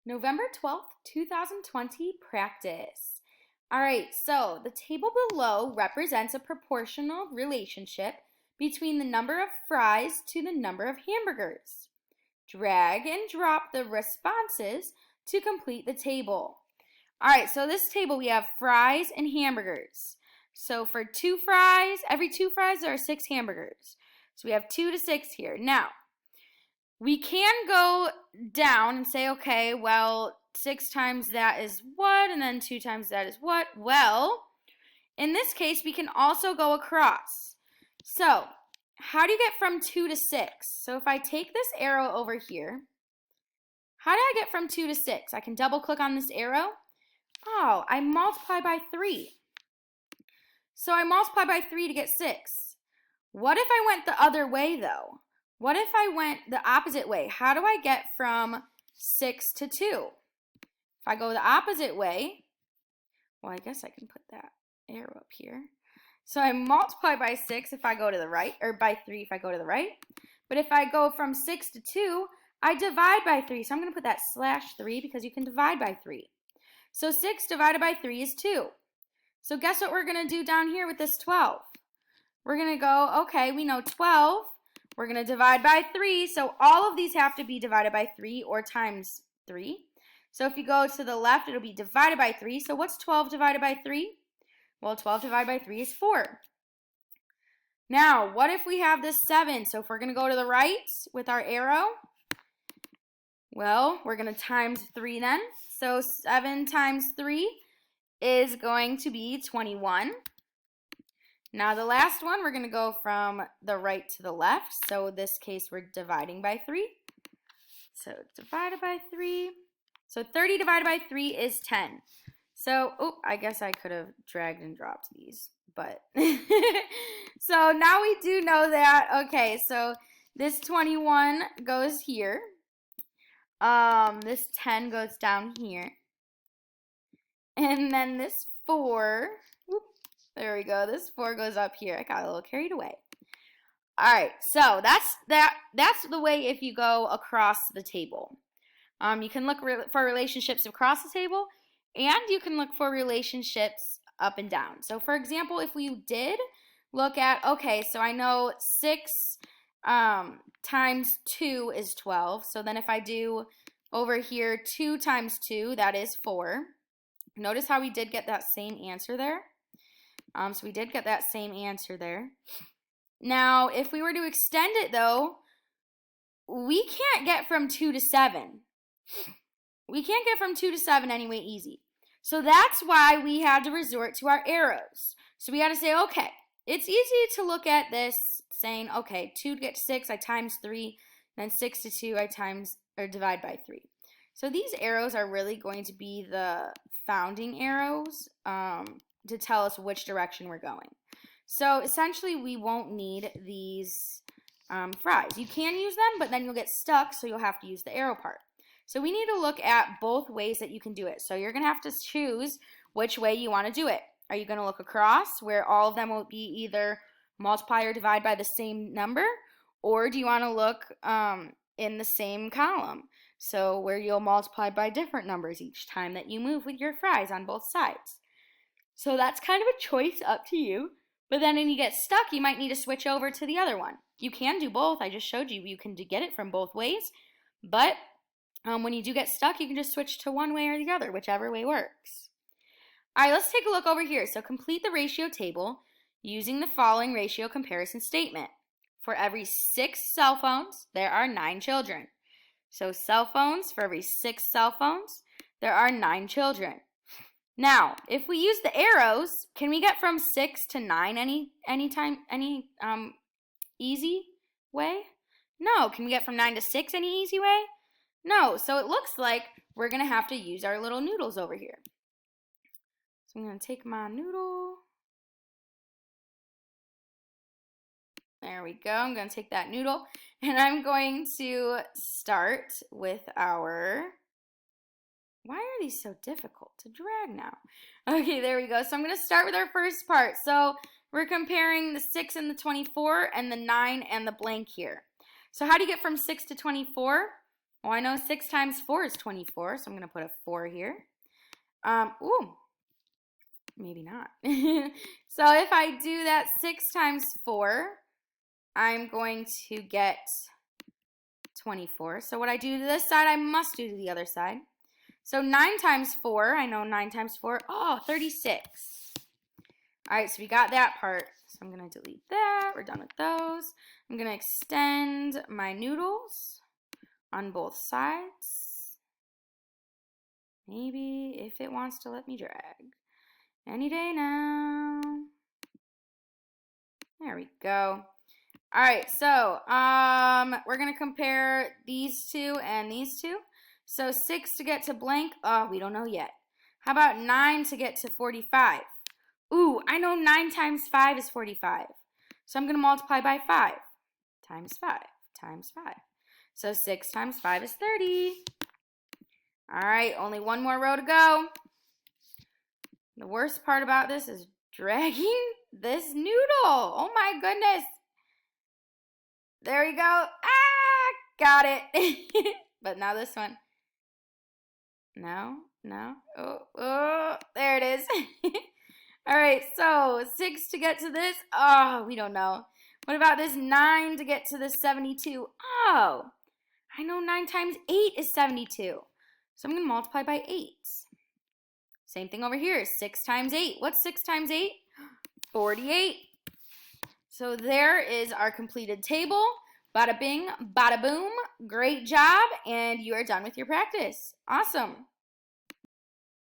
November 12th, 2020 practice. All right, so the table below represents a proportional relationship between the number of fries to the number of hamburgers. Drag and drop the responses to complete the table. All right, so this table we have fries and hamburgers. So for every two fries there are 6 hamburgers. So we have 2 to 6 here. Now, we can go down and say, okay, well, 6 times that is what, and then 2 times that is what? Well, in this case, we can also go across. So, how do you get from 2 to 6? So if I take this arrow over here, how do I get from 2 to 6? I can double click on this arrow. Oh, I multiply by 3. So I multiply by 3 to get 6. What if I went the other way, though? What if I went the opposite way? How do I get from 6 to 2? If I go the opposite way, well, I guess I can put that arrow up here. So I multiply by 6 if I go to the right, or by 3 if I go to the right. But if I go from 6 to 2, I divide by 3. So I'm going to put that /3 because you can divide by 3. So 6 divided by 3 is 2. So guess what we're going to do down here with this 12? We're going to go, okay, we know 12. We're going to divide by 3, so all of these have to be divided by 3 or times 3. So if you go to the left, it'll be divided by 3. So what's 12 divided by 3? Well, 12 divided by 3 is 4. Now, what if we have this 7? So if we're going to go to the right with our arrow, well, we're going to times 3 then. So 7 times 3 is going to be 21. Now the last one, we're going to go from the right to the left. So in this case, we're dividing by 3. So divided by 3. So 30 divided by 3 is 10. So, I guess I could have dragged and dropped these. But, so now we do know that. Okay, so this 21 goes here. This 10 goes down here. And then this 4... There we go. This 4 goes up here. I got a little carried away. All right, so that's the way if you go across the table. You can look for relationships across the table, and you can look for relationships up and down. So, for example, if we did look at, okay, so I know 6 times 2 is 12. So then if I do over here 2 times 2, that is 4. Notice how we did get that same answer there. So we did get that same answer there. Now, if we were to extend it, though, we can't get from 2 to 7. We can't get from 2 to 7 anyway easy. So that's why we had to resort to our arrows. So we had to say, okay, it's easy to look at this saying, okay, 2 to get 6, I times 3, then 6 to 2, I divide by 3. So these arrows are really going to be the founding arrows, to tell us which direction we're going. So essentially we won't need these fries. You can use them, but then you'll get stuck, so you'll have to use the arrow part. So we need to look at both ways that you can do it. So you're going to have to choose which way you want to do it. Are you going to look across where all of them will be either multiply or divide by the same number? Or do you want to look in the same column? So where you'll multiply by different numbers each time that you move with your fries on both sides. So that's kind of a choice up to you. But then when you get stuck, you might need to switch over to the other one. You can do both. I just showed you. You can get it from both ways. But when you do get stuck, you can just switch to one way or the other, whichever way works. All right, let's take a look over here. So complete the ratio table using the following ratio comparison statement. For every 6 cell phones, there are 9 children. So cell phones, for every 6 cell phones, there are 9 children. Now, if we use the arrows, can we get from 6 to 9 any easy way? No. Can we get from 9 to 6 any easy way? No. So it looks like we're going to have to use our little noodles over here. So I'm going to take my noodle. There we go. I'm going to take that noodle, and I'm going to start with our... Why are these so difficult to drag now? Okay, there we go. So I'm going to start with our first part. So we're comparing the 6 and the 24 and the 9 and the blank here. So how do you get from 6 to 24? Well, I know 6 times 4 is 24, so I'm going to put a 4 here. Ooh, maybe not. So if I do that 6 times 4, I'm going to get 24. So what I do to this side, I must do to the other side. So 9 times 4, I know 9 times 4, 36. All right, so we got that part. So I'm going to delete that. We're done with those. I'm going to extend my noodles on both sides. Maybe if it wants to let me drag. Any day now. There we go. All right, so we're going to compare these two and these two. So 6 to get to blank, we don't know yet. How about 9 to get to 45? Ooh, I know 9 times 5 is 45. So I'm going to multiply by 5 times 5 times 5. So 6 times 5 is 30. All right, only one more row to go. The worst part about this is dragging this noodle. Oh my goodness. There we go. Ah, got it. But now this one. No. Oh, there it is. All right, so 6 to get to this. Oh, we don't know. What about this 9 to get to the 72? Oh, I know 9 times 8 is 72. So I'm going to multiply by 8. Same thing over here. 6 times 8. What's 6 times 8? 48. So there is our completed table. Bada bing, bada boom. Great job, and you are done with your practice. Awesome.